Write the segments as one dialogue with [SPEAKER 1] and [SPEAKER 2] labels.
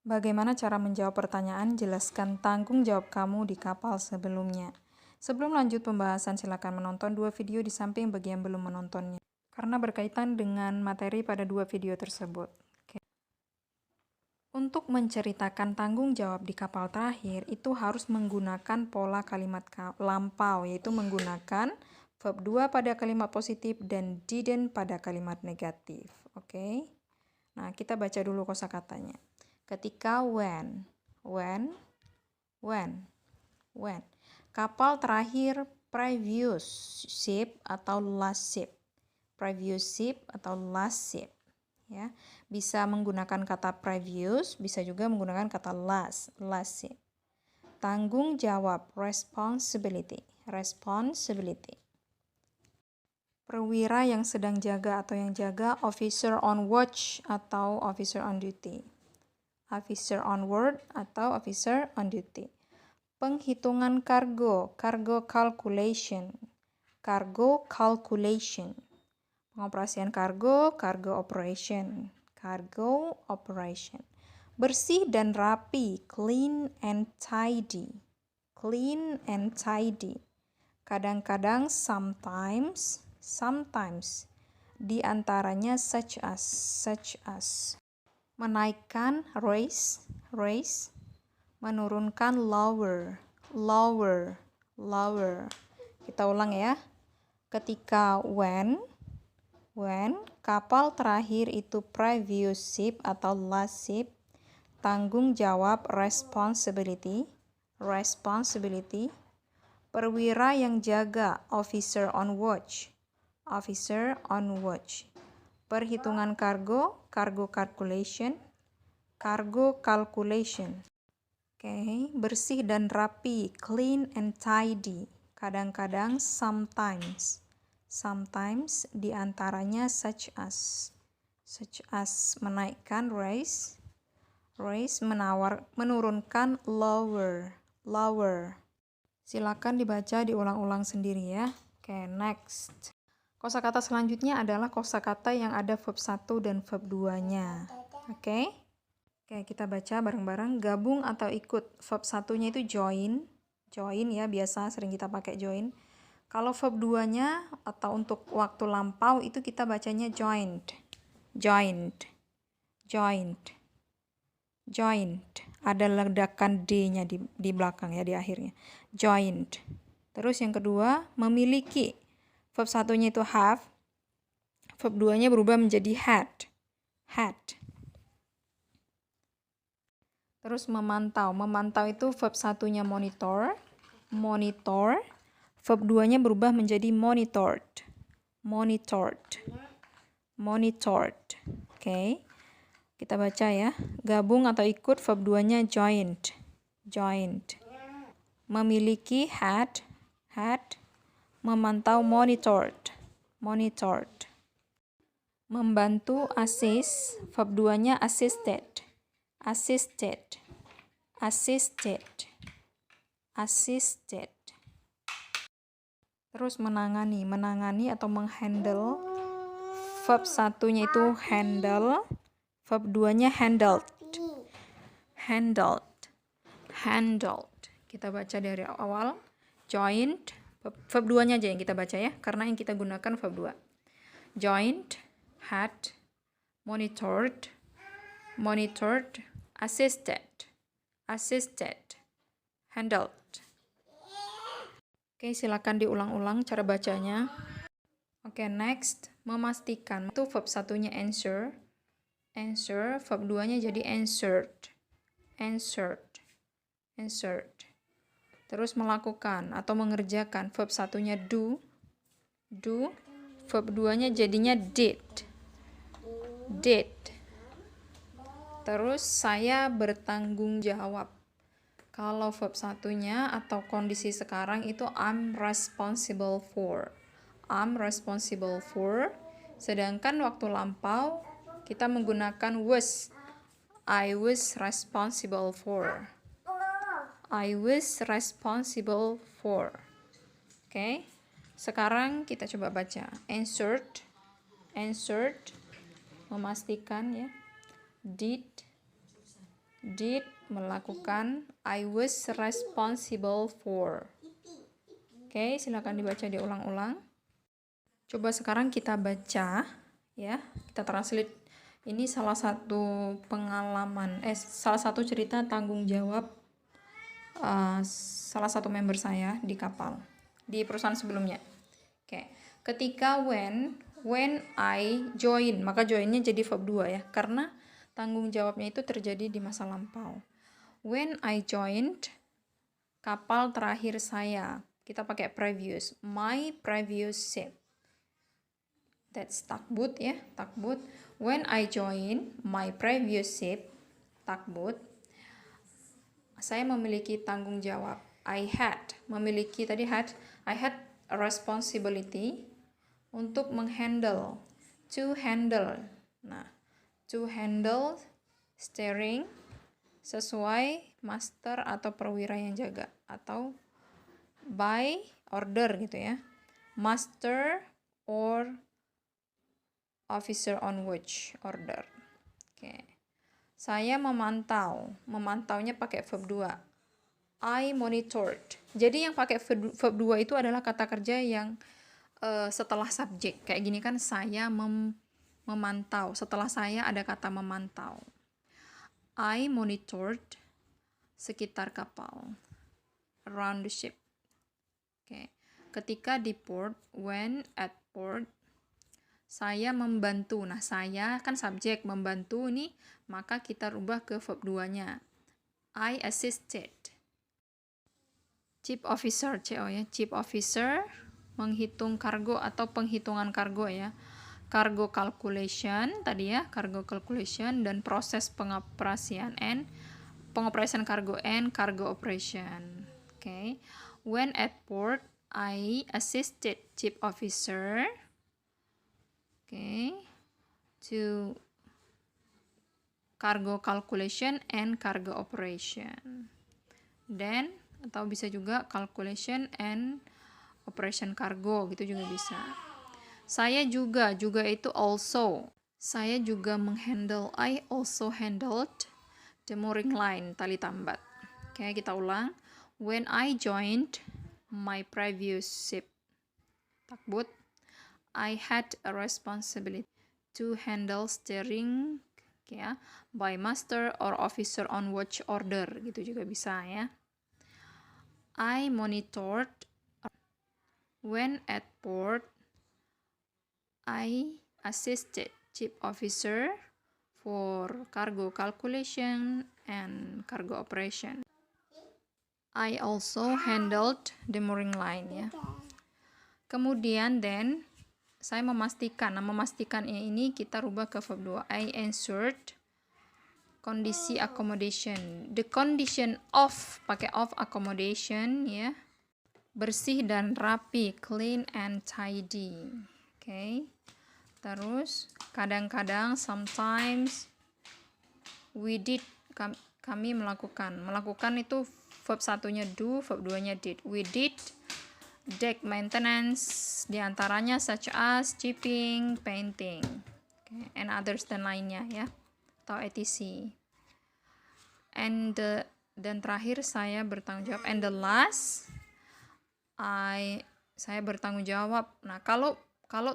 [SPEAKER 1] Bagaimana cara menjawab pertanyaan? Jelaskan tanggung jawab kamu di kapal sebelumnya. Sebelum lanjut pembahasan, silakan menonton dua video di samping bagi yang belum menontonnya, karena berkaitan dengan materi pada dua video tersebut. Oke. Untuk menceritakan tanggung jawab di kapal terakhir, itu harus menggunakan pola kalimat lampau, yaitu menggunakan verb 2 pada kalimat positif dan didn't pada kalimat negatif. Oke. Nah, kita baca dulu kosakatanya. Ketika when. Kapal terakhir previous ship atau last ship. Previous ship atau last ship. Ya, bisa menggunakan kata previous, bisa juga menggunakan kata last ship. Tanggung jawab responsibility. Perwira yang sedang jaga atau yang jaga, officer on watch atau officer on duty. Officer on ward atau officer on duty. Penghitungan cargo calculation. Pengoperasian cargo operation. Bersih dan rapi, clean and tidy. Kadang-kadang, sometimes, di antaranya such as. Menaikkan, raise, menurunkan, lower. Kita ulang ya. Ketika when kapal terakhir itu previous ship atau last ship, tanggung jawab responsibility. Perwira yang jaga, officer on watch. Perhitungan cargo calculation. Oke, bersih dan rapi, clean and tidy. Kadang-kadang, sometimes, di antaranya such as menaikkan, raise, menurunkan, lower. Silakan dibaca, diulang-ulang sendiri ya. Oke, next. Kosakata selanjutnya adalah kosakata yang ada verb 1 dan verb 2-nya. Oke, kita baca bareng-bareng. Gabung atau ikut. Verb 1-nya itu join ya, biasa sering kita pakai join. Kalau verb 2-nya atau untuk waktu lampau itu kita bacanya joined. Ada ledakan D-nya di belakang ya, di akhirnya. Joined. Terus yang kedua, memiliki. Verb 1-nya itu have. Verb 2-nya berubah menjadi had. Terus memantau. Memantau itu verb 1-nya monitor. Verb 2-nya berubah menjadi monitored. Oke. Kita baca ya. Gabung atau ikut, verb 2-nya joined. Memiliki had. Memantau monitored. Membantu assist, verb 2-nya assisted. Terus menangani atau menghandle, verb 1-nya itu handle, verb 2-nya handled. Kita baca dari awal. Joined, verb 2-nya aja yang kita baca ya, karena yang kita gunakan verb 2. Joined, had, monitored, assisted, handled. Oke, silakan diulang-ulang cara bacanya. Oke, next. Memastikan. Itu verb 1-nya answer, verb 2-nya jadi answered. Terus melakukan atau mengerjakan, verb 1-nya do, verb 2-nya jadinya did. Terus saya bertanggung jawab. Kalau verb 1-nya atau kondisi sekarang itu I'm responsible for. Sedangkan waktu lampau kita menggunakan was. I was responsible for. Oke. Sekarang kita coba baca. Answered, memastikan ya. Did, Did, melakukan. I was responsible for. Oke, silakan dibaca diulang-ulang. Coba sekarang kita baca ya. Kita translate. Ini salah satu pengalaman, salah satu cerita tanggung jawab salah satu member saya di kapal, di perusahaan sebelumnya. Oke. Ketika when I join, maka joinnya jadi verb 2 ya, karena tanggung jawabnya itu terjadi di masa lampau. When I joined, kapal terakhir saya, kita pakai previous, my previous ship. That's takbut ya, takbut. When I joined my previous ship, takbut, saya memiliki tanggung jawab. I had, memiliki tadi had, I had a responsibility untuk menghandle, to handle. Nah, to handle steering sesuai master atau perwira yang jaga, atau by order gitu ya, master or officer on watch order. Oke. Saya memantau, memantaunya pakai verb 2. I monitored. Jadi yang pakai verb 2 itu adalah kata kerja yang setelah subjek. Kayak gini kan, saya memantau. Setelah saya ada kata memantau. I monitored sekitar kapal. Around the ship. Oke. Ketika di port, when at port, saya membantu. Nah, saya kan subjek, membantu nih, maka kita rubah ke verb 2-nya. I assisted. Chief officer, CO ya. Chief officer menghitung kargo atau penghitungan kargo ya. Cargo calculation tadi ya, cargo calculation, dan proses pengoperasian pengoperasian kargo and cargo operation. Okay. When at port, I assisted chief officer to cargo calculation and cargo operation. Then, atau bisa juga calculation and operation cargo, gitu juga bisa. Saya juga itu also. Saya juga menghandle, I also handled the mooring line, tali tambat. Oke, kita ulang. When I joined my previous ship, takbut, I had a responsibility to handle steering ya, by master or officer on watch order, gitu juga bisa ya. I monitored. When at port, I assisted chief officer for cargo calculation and cargo operation. I also handled the mooring line ya. Kemudian then saya memastikan. Nah, memastikan ini kita rubah ke verb 2. I ensured kondisi accommodation. The condition of, pakai of accommodation ya. Bersih dan rapi, clean and tidy. Okay. Terus kadang-kadang, sometimes, we did, kami melakukan. Melakukan itu verb 1-nya do, verb 2-nya did. We did deck maintenance, diantaranya such as chipping, painting, okay, and others dan lainnya ya, atau etc. And dan terakhir saya bertanggung jawab. And the last, saya bertanggung jawab. Nah, kalau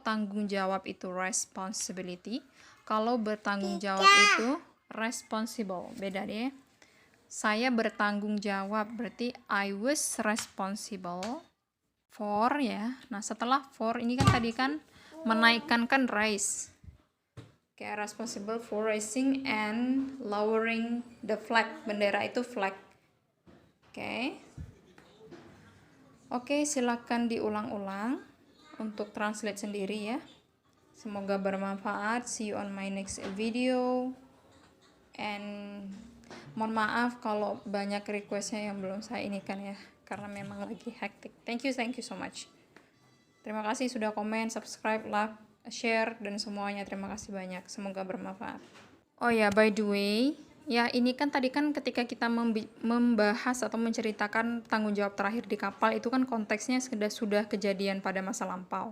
[SPEAKER 1] tanggung jawab itu responsibility, kalau bertanggung jawab itu responsible, beda deh. Saya bertanggung jawab berarti I was responsible for ya. Nah, setelah for ini kan tadi kan menaikkan kan raise. Kayak responsible for raising and lowering the flag. Bendera itu flag. Oke, silakan diulang-ulang untuk translate sendiri ya. Semoga bermanfaat. See you on my next video. And mohon maaf kalau banyak requestnya yang belum saya inikan ya, karena memang lagi hektik. Thank you so much. Terima kasih sudah komen, subscribe, like, share, dan semuanya. Terima kasih banyak. Semoga bermanfaat. Oh ya, by the way, ya ini kan tadi kan ketika kita membahas atau menceritakan tanggung jawab terakhir di kapal, itu kan konteksnya sudah kejadian pada masa lampau.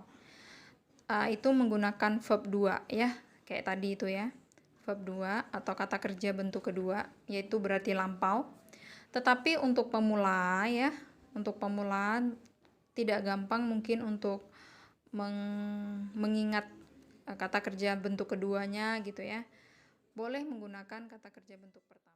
[SPEAKER 1] Itu menggunakan verb 2 ya, kayak tadi itu ya. verb 2 atau kata kerja bentuk kedua, yaitu berarti lampau. Tetapi untuk pemula ya, untuk pemula tidak gampang mungkin untuk mengingat kata kerja bentuk keduanya gitu ya. Boleh menggunakan kata kerja bentuk pertama.